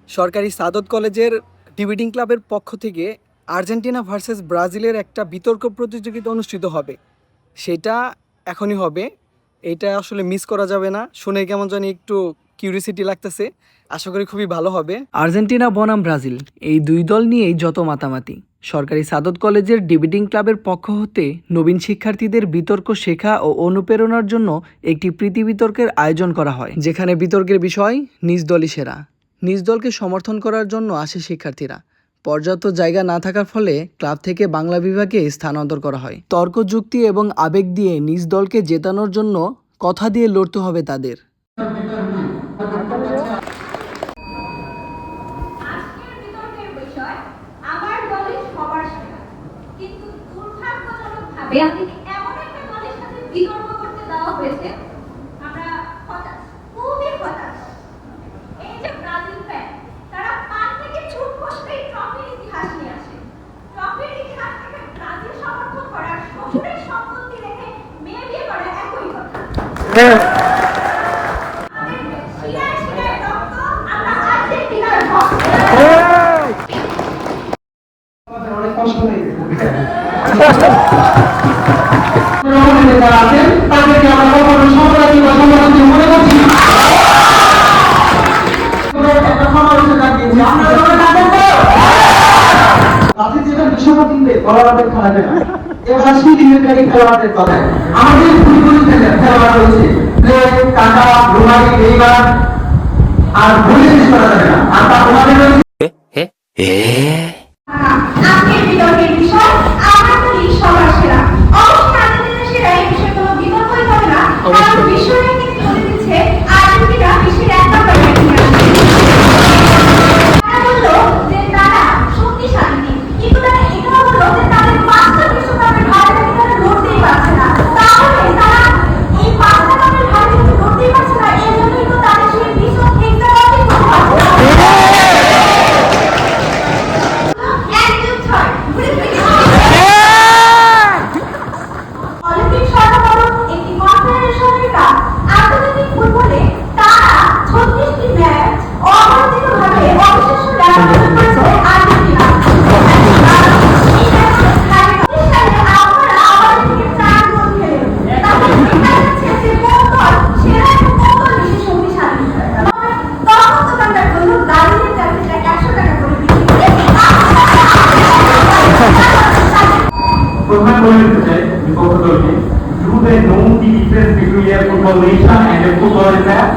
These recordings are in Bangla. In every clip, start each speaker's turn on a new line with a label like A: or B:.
A: সরকারি সাদত কলেজের ডিবেটিং ক্লাবের পক্ষ থেকে আর্জেন্টিনা ভার্সেস ব্রাজিলের একটা বিতর্ক প্রতিযোগিতা অনুষ্ঠিত হবে। সেটা এখনই হবে। এটা আসলে মিস করা যাবে না। শুনে কেমন জানি একটু কিউরিসিটি লাগতেছে। আশা করি খুবই ভালো হবে। আর্জেন্টিনা বনাম ব্রাজিল এই দুই দল নিয়েই যত মাতামাতি। সরকারি সাদত কলেজের ডিবেটিং ক্লাবের পক্ষ হতে নবীন শিক্ষার্থীদের বিতর্ক শেখা ও অনুপ্রেরণার জন্য একটি প্রীতি বিতর্কের আয়োজন করা হয়, যেখানে বিতর্কের বিষয় নিজ দলই সেরা। নিজ দলকে সমর্থন করার জন্য আসে শিক্ষার্থীরা। পর্যাপ্ত জায়গা না থাকার ফলে ক্লাব থেকে বাংলা বিভাগে স্থানান্তর করা হয়। তর্ক যুক্তি এবং আবেগ দিয়ে নিজ দলকে জেতানোর জন্য কথা দিয়ে লড়তে হবে তাদের।
B: আজকের বিতর্কের বিষয় আমার দলের সবার সেরা, কিন্তু দুর্ভাগ্যজনকভাবে আমাদেরকে এমন একটা দলের সাথে বিতর্ক করতে দেওয়া হয়েছে, আমরা হতাশ, খুবই হতাশ। এই যে ব্রাজিল ফ্যান, তারা পান থেকে ছুট কষলেই ট্রফির ইতিহাস নিয়ে আসে। ট্রফির ইতিহাস থেকে ব্রাজিল সমর্থন করার শ্বশুরের সম্পত্তি রেখে মেয়ে বিয়ে করা একই কথা। শিরায় শিরায় রক্ত, আমরা আর্জেন্টিনার ভক্ত।
C: অনেক কষ্ট হয়ে গেছে। তাদেরকে আমরা কখনো সমালোচনা বা সমালোচনা মনে করছি একটা সমালোচনা দিয়েছি আমরা তাদের যেটা বিশ্বকাপ কিনবে খেলোয়াড়দের খেলাবে না। এবার সুদীর্ঘকারী খেলোয়াড়দের কথা আমাদের ফুটবল খেলোয়াড় রয়েছে টাকা রোমারি নেইমার আর বলে শেষ করা যাবে না। আর তা ওনাদের
B: আজকের বিতর্কের বিষয় আমার দলই সবার সেরা। অবশ্যই আর্জেন্টিনা সেরা, এই বিষয়ে কোনো বিতর্কই হবে না, কারণ বিশ্ব র্যাঙ্কিং বলে দিচ্ছে আর্জেন্টিনা বিশ্বের এক নম্বর র্যাঙ্কিং আছে। তারা বললো যে তারা শক্তিশালী টিম, কিন্তু তারা এটাও বললো যে তাদের পাঁচটা বিশ্বকাপের ভারে তারা লড়তেই পারছে না। তাহলে তারা এই পাঁচটা কাপের ভারে লড়তেই পারছে না, এই জন্যই তো তাদের সেই বিশ্ব এক্সামটি করতে পারছে না। অলিম্পিক স্বর্ণপদক একটি কনফেডারেশনের কাপ। আন্তর্জাতিক ফুটবলে তারা 36টি ম্যাচ অপরাজিতভাবে অবিশ্বাস্য রান করেছে আর্জেন্টিনা।
C: প্রধান বলে দিতে চাই বিপক্ষ দলকে, do they know the difference between a football nation and a football match?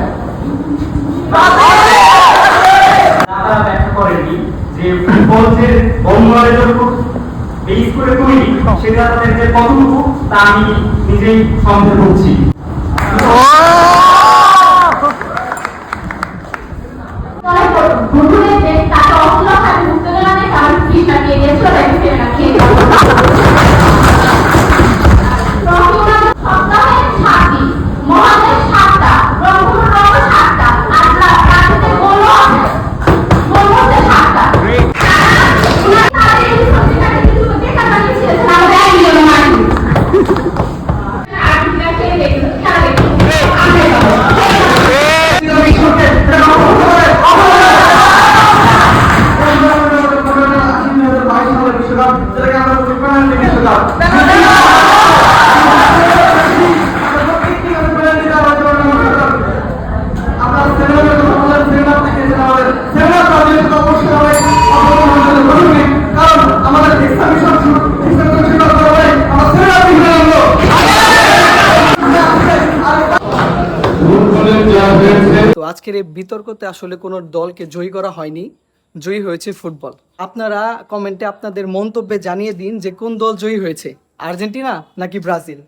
C: তারা ব্যাখ্যা করেনি যে ফুটবল যে বঙ্গলের উপর বেস করে তৈরি সেটা তাদের যে কতটুকু তা আমি নিজেই সন্দেহ করছি।
A: তো আজকের এই বিতর্কতে আসলে কোনো দলকে জয়ী করা হয়নি, জয়ী হয়েছে ফুটবল। আপনারা কমেন্টে আপনাদের মন্তব্যে জানিয়ে দিন যে কোন দল জয়ী হয়েছে, আর্জেন্টিনা নাকি ব্রাজিল।